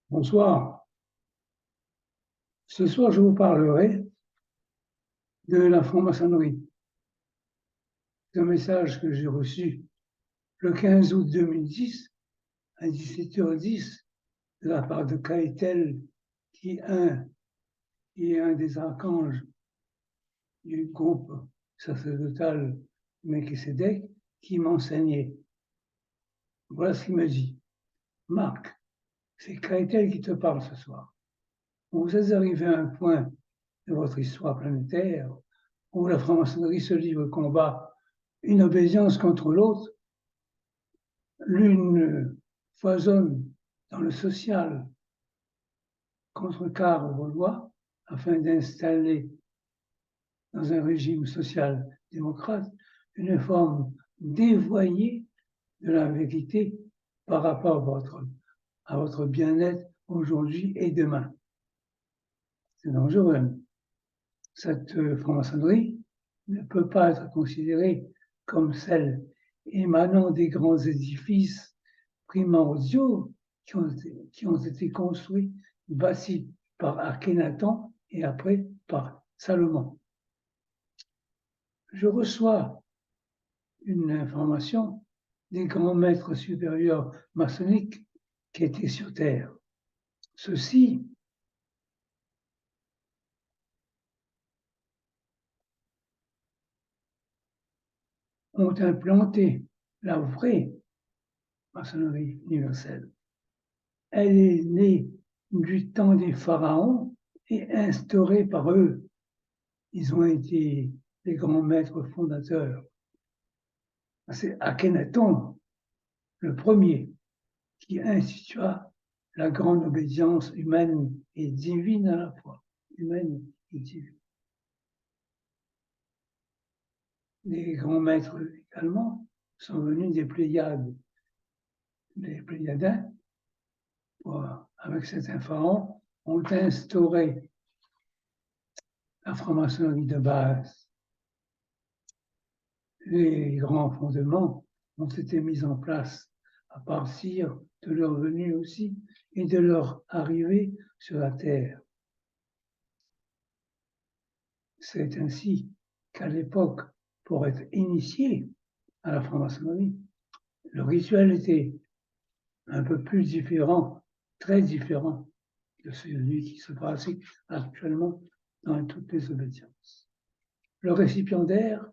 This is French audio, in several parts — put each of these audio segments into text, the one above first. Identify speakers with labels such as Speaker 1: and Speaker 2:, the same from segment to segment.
Speaker 1: Bonsoir. Ce soir, je vous parlerai de la franc-maçonnerie. C'est un message que j'ai reçu le 15 août 2010 à 17h10 de la part de Kaetel, qui est un des archanges du groupe sacerdotal Melchisedec, qui m'enseignait. Voilà ce qu'il me dit. Marc, c'est Kaetel qui te parle ce soir. Vous êtes arrivé à un point de votre histoire planétaire où la franc-maçonnerie se livre au combat, une obédience contre l'autre. L'une foisonne dans le social, contrecarre vos lois afin d'installer dans un régime social-démocrate une forme dévoyée de la vérité par rapport à votre bien-être aujourd'hui et demain. C'est dangereux. Cette franc-maçonnerie ne peut pas être considérée comme celle émanant des grands édifices primordiaux qui ont été construits, bâtis par Akhenaton et après par Salomon. Je reçois une information des grands maîtres supérieurs maçonniques qui étaient sur Terre. Ceux-ci ont implanté la vraie maçonnerie universelle. Elle est née du temps des pharaons et instaurée par eux. Ils ont été les grands maîtres fondateurs. C'est Akhenaton, le premier, qui institua la grande obédience humaine et divine à la fois. Humaine et divine. Les grands maîtres également sont venus des Pléiades. Les Pléiadiens, avec certains pharaons, ont instauré la franc-maçonnerie de base. Les grands fondements ont été mis en place à partir de leur venue aussi et de leur arrivée sur la terre. C'est ainsi qu'à l'époque, pour être initié à la franc-maçonnerie, le rituel était un peu plus différent, très différent de celui qui se pratique actuellement dans toutes les obédiences. Le récipiendaire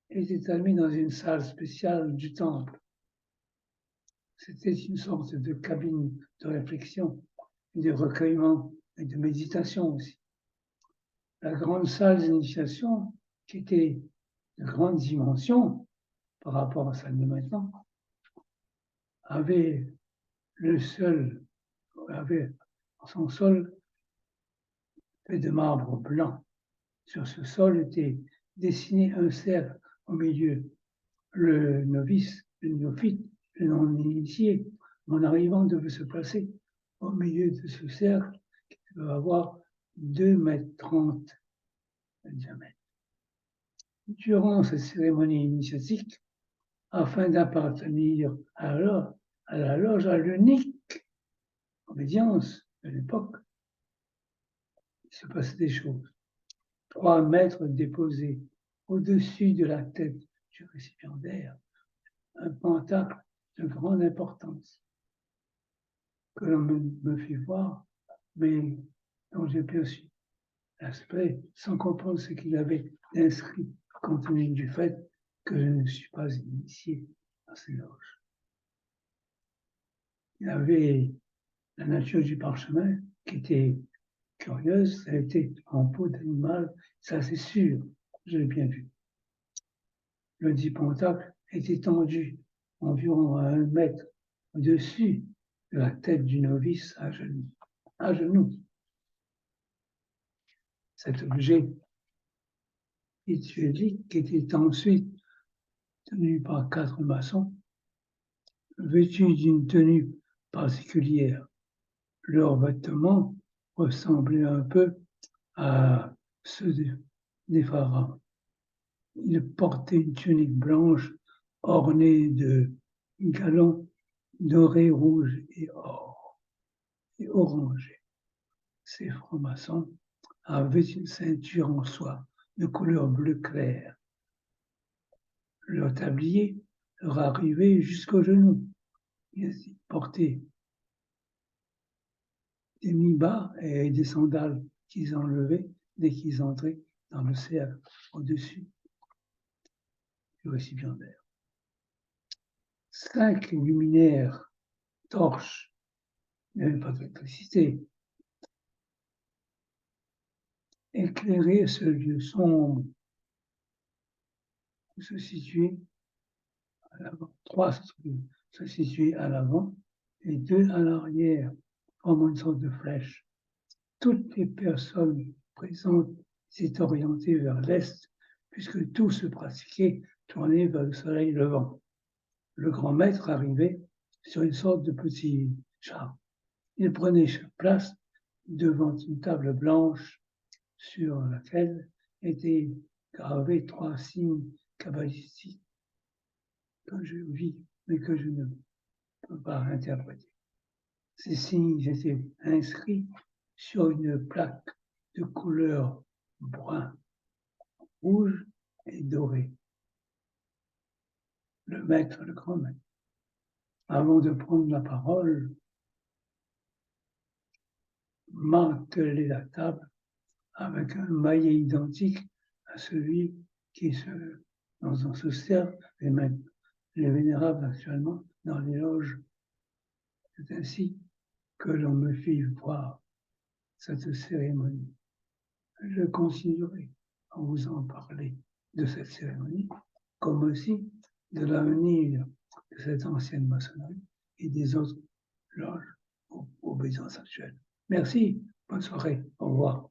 Speaker 1: était admis dans une salle spéciale du temple. C'était une sorte de cabine de réflexion, de recueillement et de méditation aussi. La grande salle d'initiation, qui était de grande dimension par rapport à celle de maintenant, avait son sol fait de marbre blanc. Sur ce sol était dessiné un cercle au milieu. Le novice, le néophyte, le non-initié, en arrivant, devait se placer au milieu de ce cercle qui devait avoir 2,30 m de diamètre. Durant cette cérémonie initiatique, afin d'appartenir à la loge, à l'unique obédience de l'époque, il se passait des choses. 3 mètres déposés au-dessus de la tête du récipiendaire, un pentacle de grande importance que l'on me fit voir, mais dont j'ai perçu l'aspect sans comprendre ce qu'il avait inscrit, compte tenu du fait que je ne suis pas initié à ces loges. Il y avait la nature du parchemin qui était curieuse, ça a été en peau d'animal, ça c'est sûr, je l'ai bien vu. Le dit pentacle était tendu environ à 1 mètre au-dessus de la tête du novice à genoux. À genoux. Cet objet rituelique était ensuite tenu par 4 maçons, vêtus d'une tenue particulière. Leurs vêtements ressemblaient un peu à ceux des pharaons. Ils portaient une tunique blanche ornée de galons dorés, rouges et or. et orangé. Ces francs-maçons avaient une ceinture en soie de couleur bleu clair. Leur tablier leur arrivait jusqu'aux genoux. Ils portaient des mi-bas et des sandales qu'ils enlevaient dès qu'ils entraient dans le cercle au-dessus du récipiendaire. 5 luminaires, torches, il n'y avait pas d'électricité, éclairaient ce lieu sombre où se situait à l'avant. 3 se situaient à l'avant et 2 à l'arrière, formant une sorte de flèche. Toutes les personnes présentes s'étaient orientées vers l'est, puisque tout se pratiquait tourné vers le soleil levant. Le grand maître arrivait sur une sorte de petit char. Il prenait place devant une table blanche sur laquelle étaient gravés 3 signes kabbalistiques que je vis, mais que je ne peux pas interpréter. Ces signes étaient inscrits sur une plaque de couleur brun, rouge et doré. Le maître, le grand maître, avant de prendre la parole, martelait la table avec un maillet identique à celui dont on se sert les vénérables actuellement dans les loges. C'est ainsi que l'on me fit voir cette cérémonie. Je continuerai à vous en parler de cette cérémonie, comme aussi de l'avenir de cette ancienne maçonnerie et des autres loges aux obéissances actuelles. Merci, bonne soirée, au revoir.